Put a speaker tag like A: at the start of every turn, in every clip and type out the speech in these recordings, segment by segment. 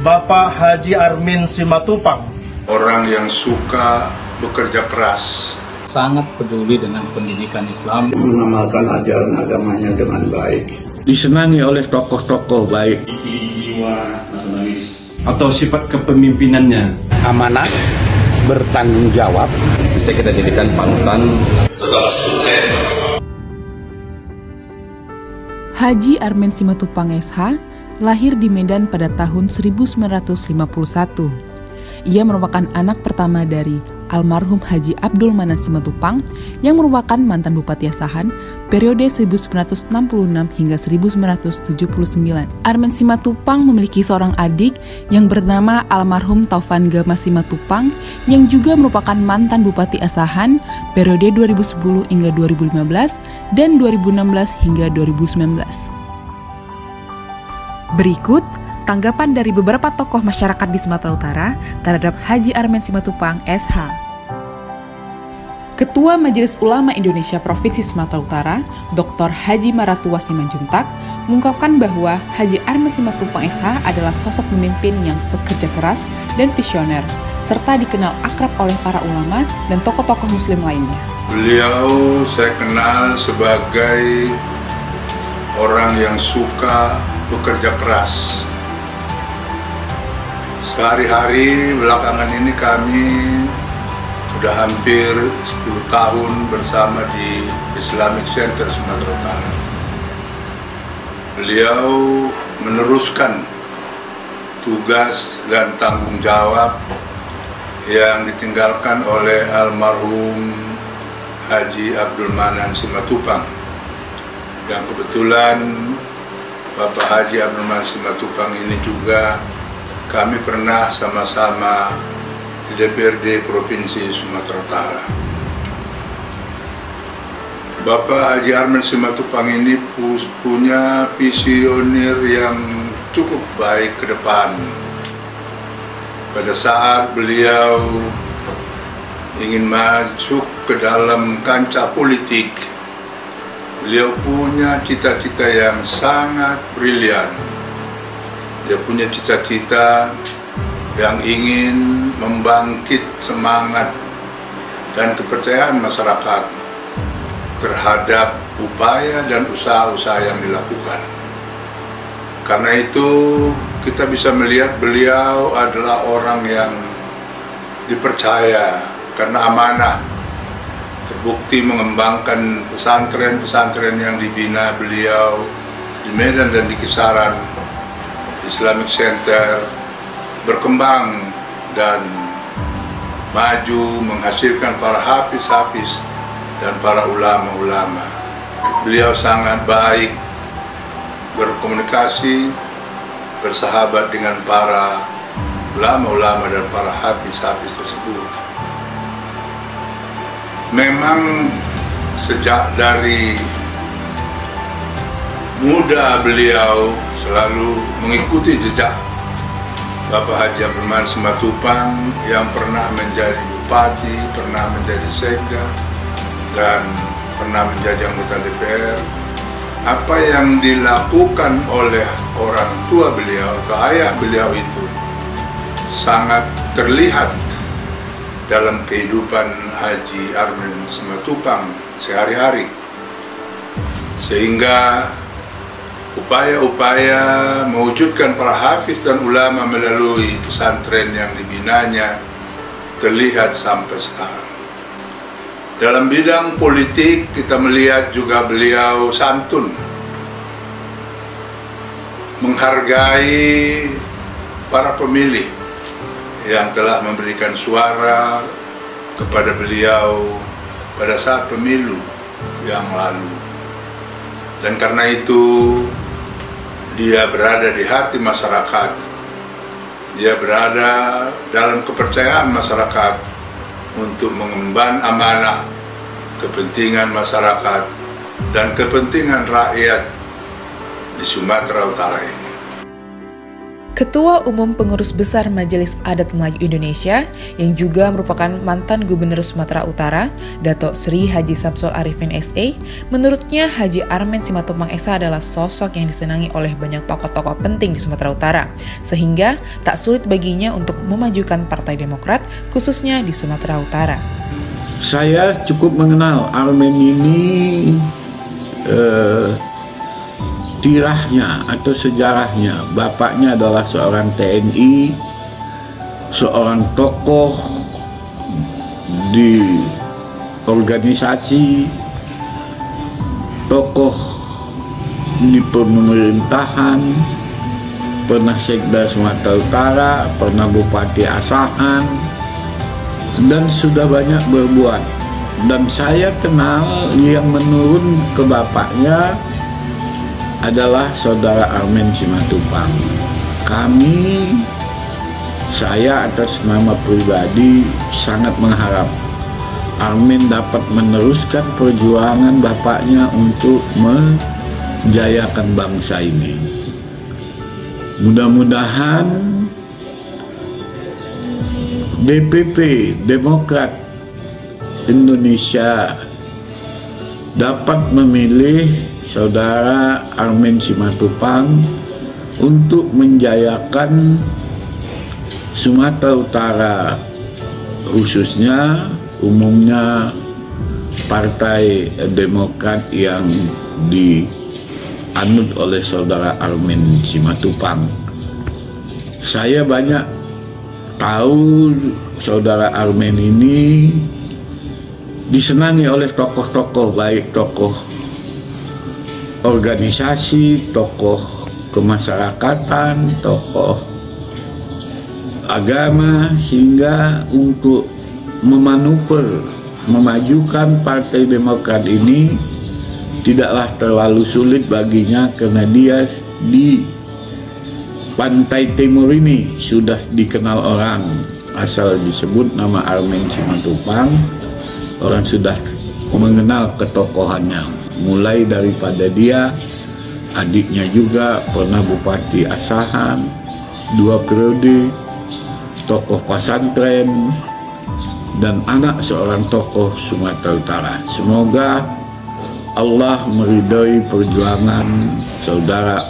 A: Bapak Haji Armin Simatupang.
B: Orang yang suka bekerja keras,
C: sangat peduli dengan pendidikan Islam,
D: mengamalkan ajaran agamanya dengan baik,
E: disenangi oleh tokoh-tokoh baik,
F: jiwa nasionalis
G: atau sifat kepemimpinannya
H: amanah, bertanggung jawab,
I: bisa kita jadikan panutan,
J: tetap sukses.
K: Haji Armin Simatupang SH lahir di Medan pada tahun 1951. Ia merupakan anak pertama dari almarhum Haji Abdul Manan Simatupang yang merupakan mantan Bupati Asahan periode 1966 hingga 1979. Armin Simatupang memiliki seorang adik yang bernama almarhum Taufan Gama Simatupang yang juga merupakan mantan Bupati Asahan periode 2010 hingga 2015 dan 2016 hingga 2019. Berikut tanggapan dari beberapa tokoh masyarakat di Sumatera Utara terhadap Haji Armin Simatupang SH. Ketua Majelis Ulama Indonesia Provinsi Sumatera Utara, Dr. Haji Maratua Simanjuntak, mengungkapkan bahwa Haji Armin Simatupang SH adalah sosok pemimpin yang bekerja keras dan visioner, serta dikenal akrab oleh para ulama dan tokoh-tokoh muslim lainnya.
B: Beliau saya kenal sebagai orang yang suka bekerja keras. Sehari-hari belakangan ini kami sudah hampir 10 tahun bersama di Islamic Center Sumatera Utara. Beliau meneruskan tugas dan tanggung jawab yang ditinggalkan oleh almarhum Haji Abdul Manan Simatupang, yang kebetulan Bapak Haji Abdul Manan Simatupang ini juga kami pernah sama-sama di DPRD Provinsi Sumatera Utara. Bapak Haji Armin Simatupang ini punya visioner yang cukup baik ke depan. Pada saat beliau ingin masuk ke dalam kancah politik, beliau punya cita-cita yang sangat brilian. Dia punya cita-cita yang ingin membangkit semangat dan kepercayaan masyarakat terhadap upaya dan usaha-usaha yang dilakukan. Karena itu kita bisa melihat beliau adalah orang yang dipercaya karena amanah. Terbukti mengembangkan pesantren-pesantren yang dibina beliau di Medan dan di kisaran. Islamic Center berkembang dan maju, menghasilkan para hafiz-hafiz dan para ulama-ulama. Beliau sangat baik berkomunikasi, bersahabat dengan para ulama-ulama dan para hafiz-hafiz tersebut. Memang sejak dari muda beliau selalu mengikuti jejak Bapak Haji Abdul Manan Simatupang yang pernah menjadi bupati, pernah menjadi sekda, dan pernah menjadi anggota DPR. Apa yang dilakukan oleh orang tua beliau atau ayah beliau itu sangat terlihat dalam kehidupan Haji Armin Simatupang sehari-hari, sehingga upaya-upaya mewujudkan para hafiz dan ulama melalui pesantren yang dibinanya terlihat sampai sekarang. Dalam bidang politik kita melihat juga beliau santun, menghargai para pemilih yang telah memberikan suara kepada beliau pada saat pemilu yang lalu. Dan karena itu dia berada di hati masyarakat, dia berada dalam kepercayaan masyarakat untuk mengemban amanah kepentingan masyarakat dan kepentingan rakyat di Sumatera Utara ini.
K: Ketua Umum Pengurus Besar Majelis Adat Melayu Indonesia yang juga merupakan mantan Gubernur Sumatera Utara, Dato Sri Haji Samsul Arifin SE, menurutnya Haji Armen Simatupang SH adalah sosok yang disenangi oleh banyak tokoh-tokoh penting di Sumatera Utara, sehingga tak sulit baginya untuk memajukan Partai Demokrat, khususnya di Sumatera Utara.
E: Saya cukup mengenal Armen ini, tirahnya atau sejarahnya. Bapaknya adalah seorang TNI, seorang tokoh di organisasi, tokoh di pemerintahan, pernah Sekda Sumatera Utara, pernah Bupati Asahan, dan sudah banyak berbuat. Dan saya kenal yang menurun ke bapaknya adalah saudara Armen Simatupang. Saya atas nama pribadi sangat mengharap Armen dapat meneruskan perjuangan bapaknya untuk menjayakan bangsa ini. Mudah-mudahan DPP Demokrat Indonesia dapat memilih saudara Armen Simatupang untuk menjayakan Sumatera Utara, khususnya umumnya Partai Demokrat yang dianut oleh saudara Armen Simatupang. Saya banyak tahu saudara Armen ini disenangi oleh tokoh-tokoh, baik tokoh organisasi, tokoh kemasyarakatan, tokoh agama, hingga untuk memanuver, memajukan Partai Demokrat ini tidaklah terlalu sulit baginya, karena dia di Pantai Timur ini sudah dikenal orang. Asal disebut nama Armen Simatupang, orang sudah mengenal ketokohannya. Mulai daripada dia, adiknya juga pernah Bupati Asahan 2 periode, tokoh pesantren, dan anak seorang tokoh Sumatera Utara. Semoga Allah meridhoi perjuangan saudara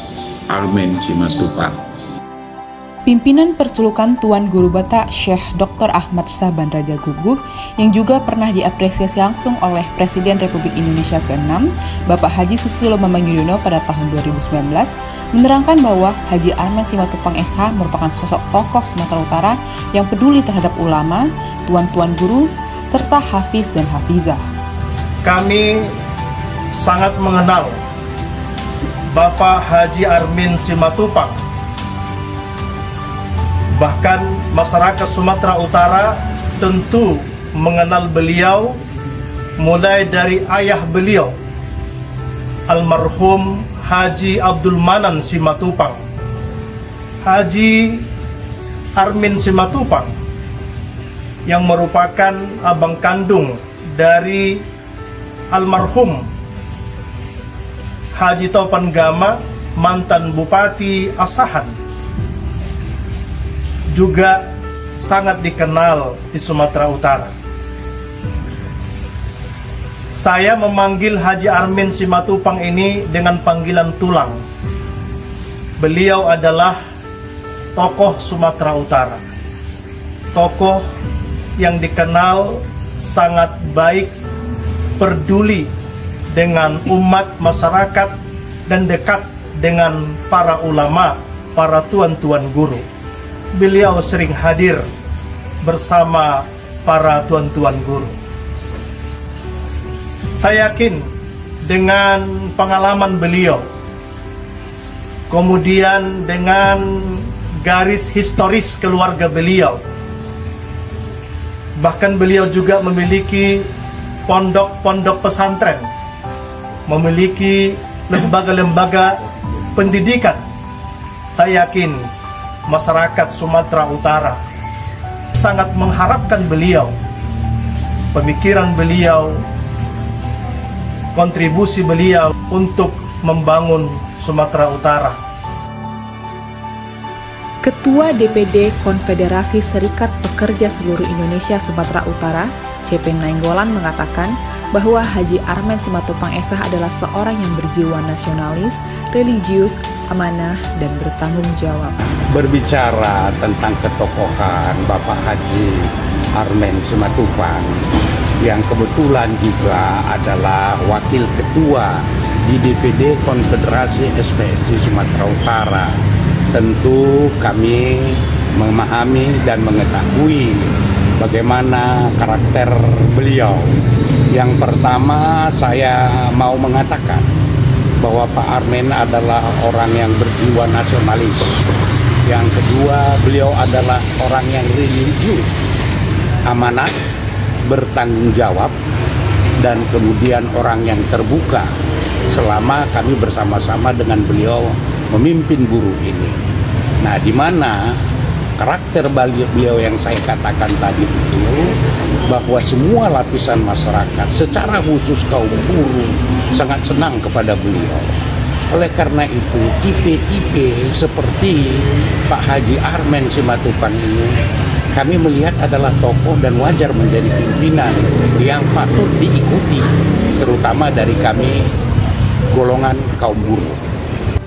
E: Armen Simatupang.
K: Pimpinan Persulukan Tuan Guru Batak Syekh Dr. Ahmad Saban Raja Guguk yang juga pernah diapresiasi langsung oleh Presiden Republik Indonesia ke-6, Bapak Haji Susilo Bambang Yudhoyono pada tahun 2019, menerangkan bahwa Haji Armen Simatupang SH merupakan sosok tokoh Sumatera Utara yang peduli terhadap ulama, tuan-tuan guru, serta hafiz dan hafizah.
A: Kami sangat mengenal Bapak Haji Armen Simatupang. Bahkan masyarakat Sumatera Utara tentu mengenal beliau mulai dari ayah beliau, almarhum Haji Abdul Manan Simatupang. Haji Armen Simatupang yang merupakan abang kandung dari almarhum Haji Topan Gama, mantan Bupati Asahan, juga sangat dikenal di Sumatera Utara. Saya memanggil Haji Armen Simatupang ini dengan panggilan tulang. Beliau adalah tokoh Sumatera Utara, tokoh yang dikenal sangat baik, peduli dengan umat masyarakat, dan dekat dengan para ulama, para tuan-tuan guru. Beliau sering hadir bersama para tuan-tuan guru. Saya yakin dengan pengalaman beliau, kemudian dengan garis historis keluarga beliau, bahkan beliau juga memiliki pondok-pondok pesantren, memiliki lembaga-lembaga pendidikan. Saya yakin masyarakat Sumatera Utara sangat mengharapkan beliau, pemikiran beliau, kontribusi beliau untuk membangun Sumatera Utara.
K: Ketua DPD Konfederasi Serikat Pekerja Seluruh Indonesia Sumatera Utara, CP Nainggolan mengatakan bahwa Haji Armen Simatupang Sh adalah seorang yang berjiwa nasionalis, religius, amanah, dan bertanggung jawab.
H: Berbicara tentang ketokohan Bapak Haji Armen Simatupang yang kebetulan juga adalah wakil ketua di DPD Konfederasi SPSI Sumatera Utara, tentu kami memahami dan mengetahui bagaimana karakter beliau. Yang pertama, saya mau mengatakan bahwa Pak Armen adalah orang yang berjiwa nasionalis. Yang kedua, beliau adalah orang yang religius, amanah, bertanggung jawab, dan kemudian orang yang terbuka selama kami bersama-sama dengan beliau memimpin buruh ini. Nah, di mana karakter beliau yang saya katakan tadi itu, bahwa semua lapisan masyarakat, secara khusus kaum buruh, sangat senang kepada beliau. Oleh karena itu, tipe-tipe seperti Pak Haji Armen Simatupang ini, kami melihat adalah tokoh dan wajar menjadi pimpinan yang patut diikuti, terutama dari kami golongan kaum buruh.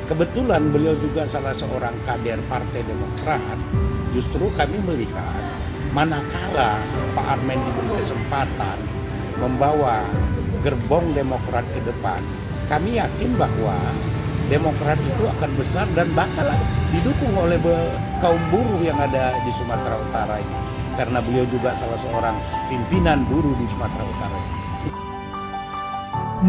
H: Kebetulan beliau juga salah seorang kader Partai Demokrat. Justru kami melihat manakala Pak Armen diberi kesempatan membawa gerbong Demokrat ke depan, kami yakin bahwa Demokrat itu akan besar dan bakal didukung oleh kaum buruh yang ada di Sumatera Utara ini, karena beliau juga salah seorang pimpinan buruh di Sumatera Utara.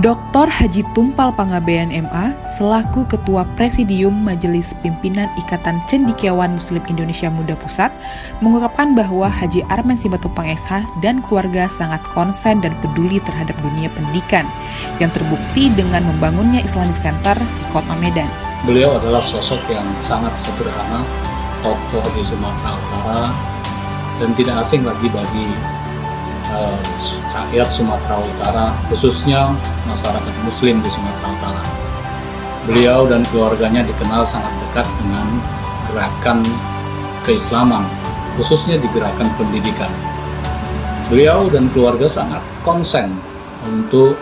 K: Dr. Haji Tumpal Panggabean MA selaku Ketua Presidium Majelis Pimpinan Ikatan Cendekiawan Muslim Indonesia Muda Pusat mengungkapkan bahwa Haji Armen Simatupang Sh dan keluarga sangat konsen dan peduli terhadap dunia pendidikan yang terbukti dengan membangunnya Islamic Center di Kota Medan.
C: Beliau adalah sosok yang sangat sederhana, tokoh di Sumatera Utara, dan tidak asing lagi bagi rakyat Sumatera Utara, khususnya masyarakat Muslim di Sumatera Utara. Beliau dan keluarganya dikenal sangat dekat dengan gerakan keislaman, khususnya di gerakan pendidikan. Beliau dan keluarga sangat konsen untuk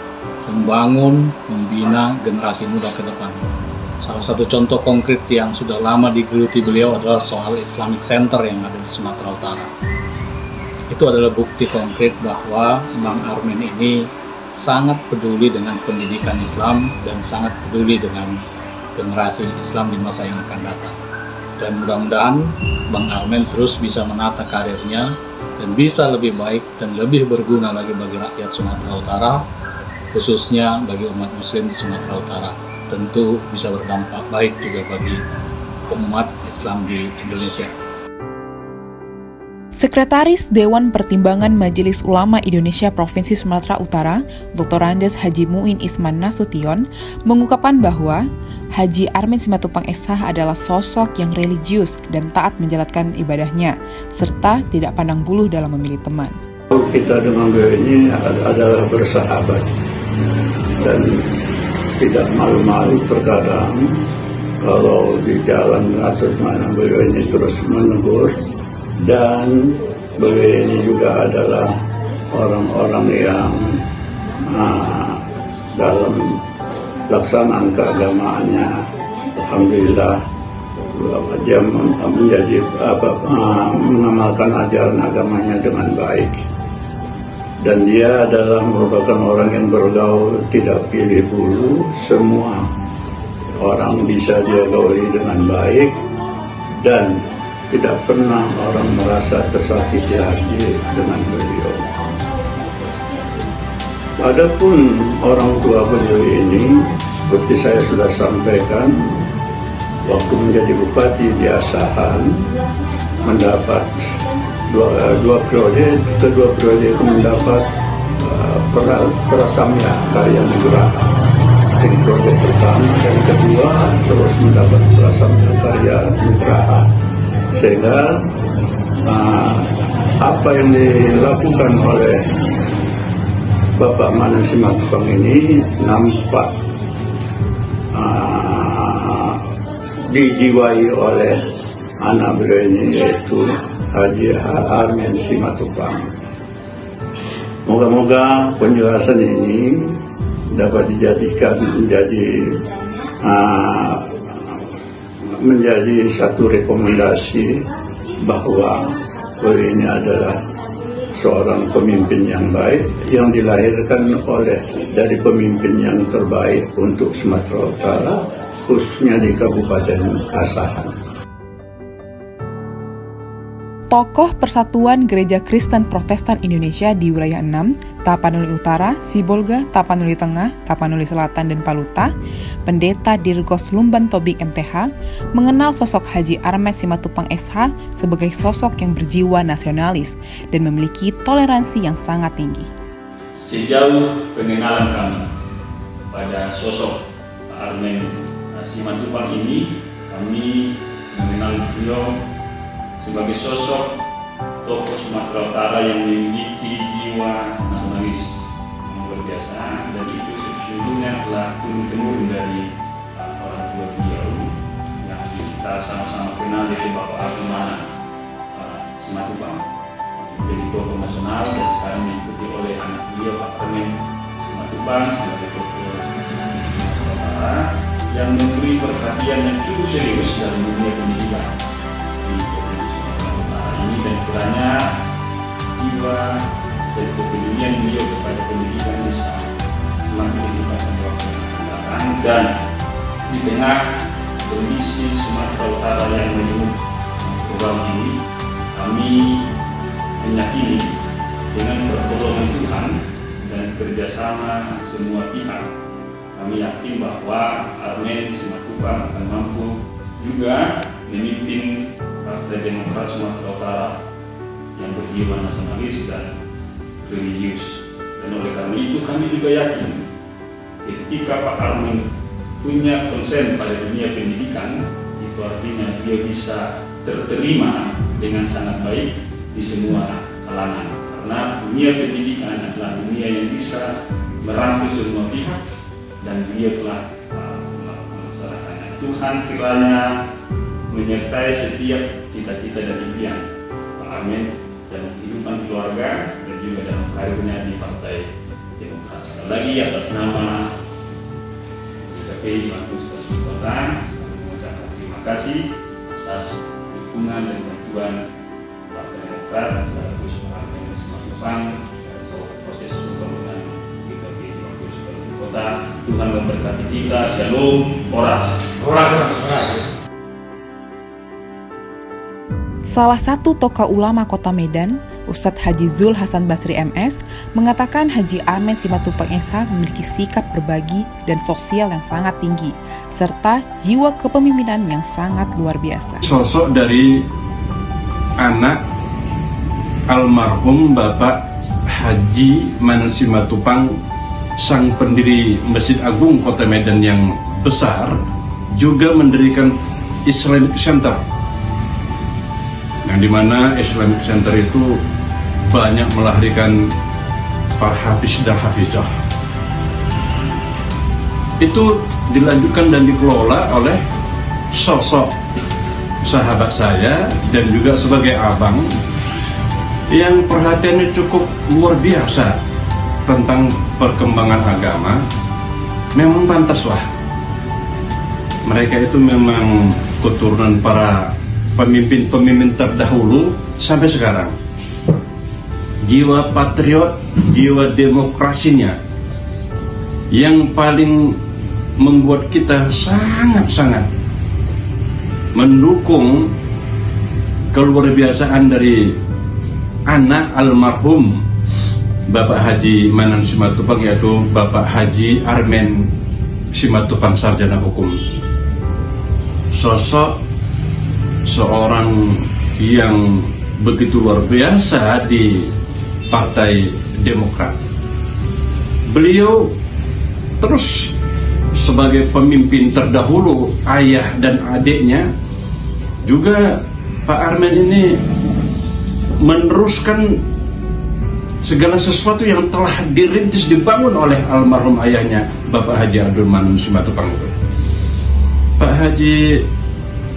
C: membangun, membina generasi muda ke depan. Salah satu contoh konkret yang sudah lama digeluti beliau adalah soal Islamic Center yang ada di Sumatera Utara. Itu adalah bukti konkret bahwa Bang Armen ini sangat peduli dengan pendidikan Islam dan sangat peduli dengan generasi Islam di masa yang akan datang. Dan mudah-mudahan Bang Armen terus bisa menata karirnya dan bisa lebih baik dan lebih berguna lagi bagi rakyat Sumatera Utara, khususnya bagi umat Muslim di Sumatera Utara. Tentu bisa berdampak baik juga bagi umat Islam di Indonesia.
K: Sekretaris Dewan Pertimbangan Majelis Ulama Indonesia Provinsi Sumatera Utara, Dr. Andes Haji Muin Isman Nasution, mengungkapkan bahwa Haji Armen Simatupang Sh adalah sosok yang religius dan taat menjalankan ibadahnya, serta tidak pandang bulu dalam memilih teman.
D: Kita dengan beliau ini adalah bersahabat dan tidak malu-malu terkadang kalau di jalan atau mana beliau ini terus menegur. Dan beliau ini juga adalah orang-orang yang dalam pelaksanaan keagamaannya, alhamdulillah, dia menjadi mengamalkan ajaran agamanya dengan baik. Dan dia adalah merupakan orang yang bergaul tidak pilih bulu, semua orang bisa dia gauli dengan baik dan tidak pernah orang merasa tersakiti hati dengan beliau. Adapun orang tua beliau ini, seperti saya sudah sampaikan, waktu menjadi bupati di Asahan, mendapat dua periode, kedua periode itu mendapat Prasamya Karya Nugraha. Yang periode pertama dan kedua terus mendapat Prasamya Karya Nugraha. Sehingga apa yang dilakukan oleh Bapak Manan Simatupang ini nampak dijiwai oleh anak beliau ini, yaitu Haji Armen Simatupang. Moga-moga penjelasan ini dapat dijadikan menjadi satu rekomendasi bahwa beliau ini adalah seorang pemimpin yang baik yang dilahirkan dari pemimpin yang terbaik untuk Sumatera Utara, khususnya di Kabupaten Asahan.
K: Tokoh Persatuan Gereja Kristen Protestan Indonesia di wilayah 6, Tapanuli Utara, Sibolga, Tapanuli Tengah, Tapanuli Selatan, dan Paluta, Pendeta Dirgos Lumban Tobing MTH, mengenal sosok Haji Armen Simatupang SH sebagai sosok yang berjiwa nasionalis dan memiliki toleransi yang sangat tinggi.
F: Sejauh pengenalan kami pada sosok Armen Simatupang ini, kami mengenal beliau sebagai sosok tokoh Sumatera Utara yang memiliki jiwa nasionalis yang luar biasa, dan itu sesungguhnya telah turun-temurun dari orang tua beliau yang kita sama-sama kenal, yaitu Bapak Abdul Simatupang, jadi tokoh nasional, dan sekarang diikuti oleh anak beliau Pak Armen Simatupang sebagai tokoh Sumatera Utara yang memberi perhatian yang cukup serius dalam dunia pendidikan di dan kiranya jiwa dan kepedulian beliau kepada pendidikan bisa semakin ditingkatkan waktu yang dan di tengah kondisi Sumatera Utara yang majemuk global ini, kami meyakini dengan pertolongan Tuhan dan kerjasama semua pihak, kami yakin bahwa Armen Simatupang akan mampu juga memimpin Partai Demokrat Sumatera Utara yang berjiwa nasionalis dan religius. Dan oleh karena itu kami juga yakin ketika Pak Armen punya konsen pada dunia pendidikan, itu artinya dia bisa terterima dengan sangat baik di semua kalangan. Karena dunia pendidikan adalah dunia yang bisa merangkul semua pihak dan dia telah melaksanakannya. Tuhan kiranya menyertai setiap cita-cita dan impian Pak Armen dalam kehidupan keluarga dan juga dalam karirnya di Partai Demokrat. Sekali lagi atas nama DKP Jalan Stasiun Kota, mengucapkan terima kasih atas dukungan dan bantuan Partai Demokrat sekaligus Pak Armen Simatupang dalam proses pembangunan DKP Jalan Stasiun Kota. Tuhan memberkati kita. Shalom. Oras.
K: Salah satu tokoh ulama Kota Medan, Ustadz Haji Zul Hasan Basri MS, mengatakan Haji Armen Simatupang SH memiliki sikap berbagi dan sosial yang sangat tinggi, serta jiwa kepemimpinan yang sangat luar biasa.
G: Sosok dari anak almarhum Bapak Haji Manan Simatupang, sang pendiri Masjid Agung Kota Medan yang besar, juga mendirikan Islamic Center, yang dimana Islamic Center itu banyak melahirkan para hafiz dan hafizah. Itu dilanjutkan dan dikelola oleh sosok sahabat saya dan juga sebagai abang yang perhatiannya cukup luar biasa tentang perkembangan agama. Memang pantaslah mereka itu memang keturunan para pemimpin-pemimpin terdahulu sampai sekarang. Jiwa patriot, jiwa demokrasinya yang paling membuat kita sangat-sangat mendukung keluarbiasaan dari anak almarhum Bapak Haji Manan Simatupang, yaitu Bapak Haji Armen Simatupang, sarjana hukum. Sosok seorang yang begitu luar biasa di Partai Demokrat. Beliau terus sebagai pemimpin terdahulu, ayah dan adiknya, juga Pak Armen ini meneruskan segala sesuatu yang telah dirintis, dibangun oleh almarhum ayahnya Bapak Haji Abdul Manan Simatupang itu. Pak Haji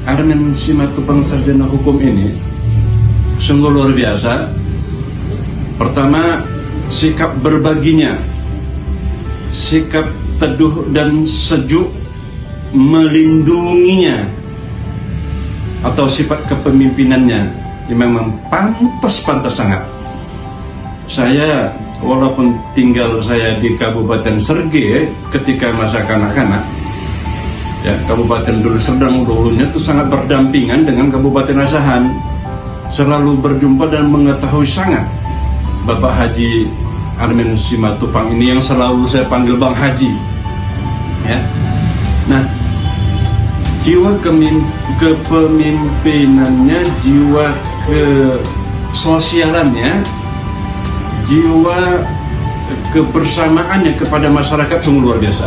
G: Armen Simatupang sarjana hukum ini sungguh luar biasa. Pertama, sikap berbaginya, sikap teduh dan sejuk melindunginya, atau sifat kepemimpinannya yang memang pantas sangat. Saya walaupun tinggal saya di Kabupaten Srege ketika masa kanak-kanak, ya, Kabupaten Deli Serdang dulunya itu sangat berdampingan dengan Kabupaten Asahan, selalu berjumpa dan mengetahui sangat Bapak Haji Armen Simatupang ini, yang selalu saya panggil Bang Haji, ya. Nah, jiwa kepemimpinannya, jiwa kesosialannya, jiwa kebersamaannya kepada masyarakat sungguh luar biasa.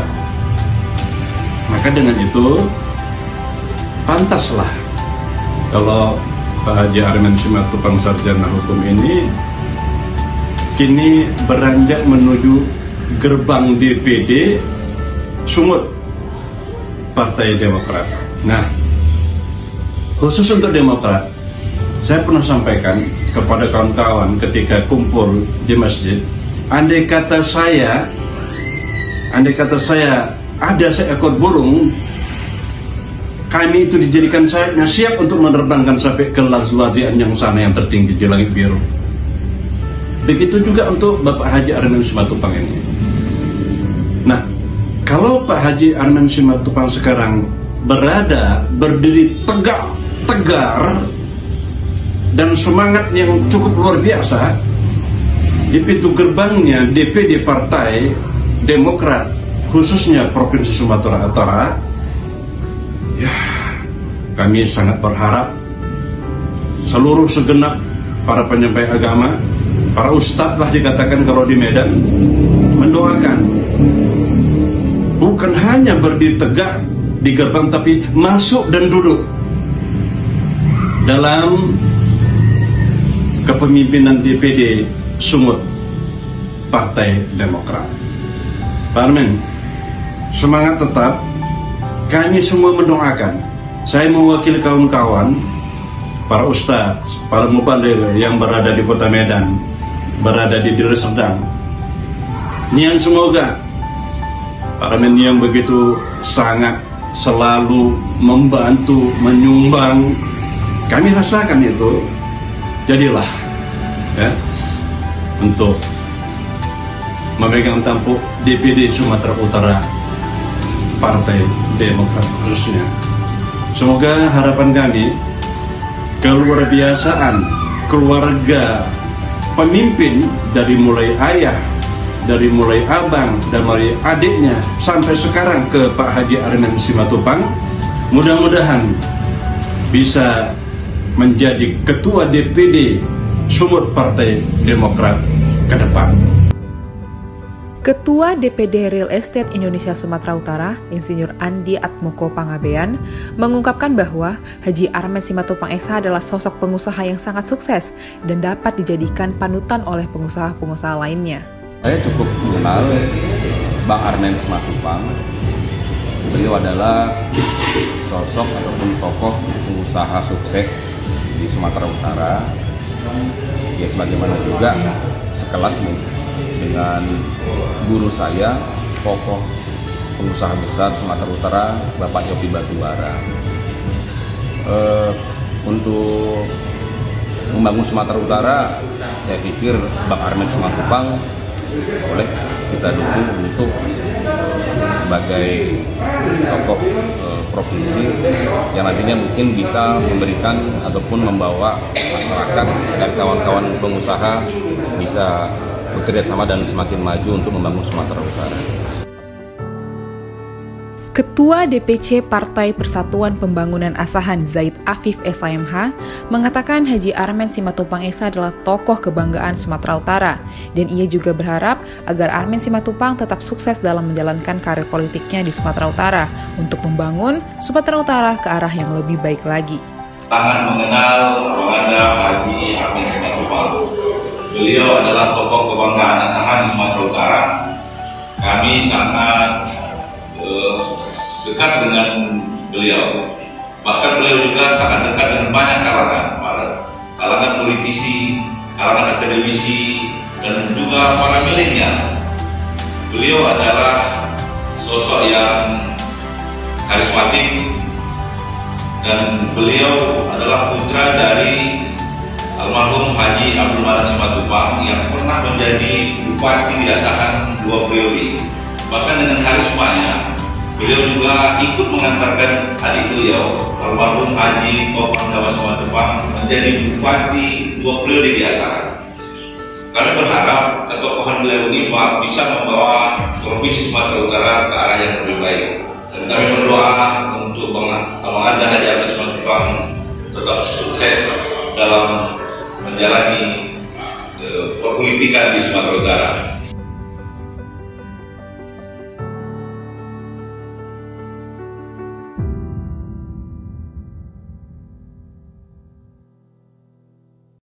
G: Maka dengan itu pantaslah kalau Pak Haji Armen Simatupang sarjana hukum ini kini beranjak menuju gerbang DPD Sumut Partai Demokrat. Nah, khusus untuk Demokrat, saya pernah sampaikan kepada kawan-kawan ketika kumpul di masjid, andai kata saya ada seekor burung, kami itu dijadikan sayapnya, siap untuk menerbangkan sampai ke Lazwadian yang sana, yang tertinggi di langit biru. Begitu juga untuk Bapak Haji Armen Simatupang ini. Nah, kalau Pak Haji Armen Simatupang sekarang berdiri tegar dan semangat yang cukup luar biasa di pintu gerbangnya DPD Partai Demokrat, khususnya Provinsi Sumatera Utara, ya, kami sangat berharap seluruh segenap para penyampai agama, para ustadz lah dikatakan kalau di Medan, mendoakan bukan hanya berdiri tegak di gerbang, tapi masuk dan duduk dalam kepemimpinan DPD Sumut Partai Demokrat. Pak Armen, semangat tetap. Kami semua mendoakan. Saya mewakili kawan-kawan, para ustadz, para mubaligh yang berada di Kota Medan, berada di Deli Serdang. Nian semoga Pak Armen yang begitu sangat selalu membantu, menyumbang, kami rasakan itu, jadilah, ya, untuk memegang tampuk DPD Sumatera Utara Partai Demokrat khususnya. Semoga harapan kami, keluar biasaan keluarga pemimpin, dari mulai ayah, dari mulai abang, dan mulai adiknya sampai sekarang ke Pak Haji Armen Simatupang, mudah-mudahan bisa menjadi ketua DPD Sumut Partai Demokrat ke depan.
K: Ketua DPD Real Estate Indonesia Sumatera Utara, Insinyur Andi Atmoko Pangabean, mengungkapkan bahwa Haji Armen Simatupang SH adalah sosok pengusaha yang sangat sukses dan dapat dijadikan panutan oleh pengusaha-pengusaha lainnya.
I: Saya cukup mengenal Bang Armen Simatupang. Beliau adalah sosok ataupun tokoh pengusaha sukses di Sumatera Utara. Ya, sebagaimana juga sekelas dengan guru saya, tokoh pengusaha besar Sumatera Utara, Bapak Yopi Batubara. Untuk membangun Sumatera Utara, saya pikir Bang Armen Simatupang boleh kita dukung untuk sebagai tokoh provinsi yang nantinya mungkin bisa memberikan ataupun membawa masyarakat dan kawan-kawan pengusaha bisa bekerja sama dan semakin maju untuk membangun Sumatera Utara.
K: Ketua DPC Partai Persatuan Pembangunan Asahan Zaid Afif SIMH mengatakan Haji Armen Simatupang SH adalah tokoh kebanggaan Sumatera Utara, dan ia juga berharap agar Armen Simatupang tetap sukses dalam menjalankan karir politiknya di Sumatera Utara untuk membangun Sumatera Utara ke arah yang lebih baik lagi.
J: Sangat mengenal kepada Haji Armen Simatupang. Beliau adalah tokoh kebanggaan Asahan di Sumatera Utara. Kami sangat dekat dengan beliau. Bahkan beliau juga sangat dekat dengan banyak kalangan politisi, kalangan akademisi, dan juga para milenial. Beliau adalah sosok yang karismatik dan beliau adalah putra dari almarhum Haji Abdul Manan Simatupang yang pernah menjadi bupati di Asahan 2 periode. Bahkan dengan karismanya, beliau juga ikut mengantarkan adik beliau almarhum Haji Topang Dama Simatupang menjadi bupati 2 periode di Asahan. Kami berharap ketokohan beliau ini bisa membawa Provinsi Sumatera Utara ke arah yang lebih baik. Dan kami berdoa untuk Bang Haji Abdul Simatupang tetap sukses dalam menjalani perpolitikan di Sumatera Utara.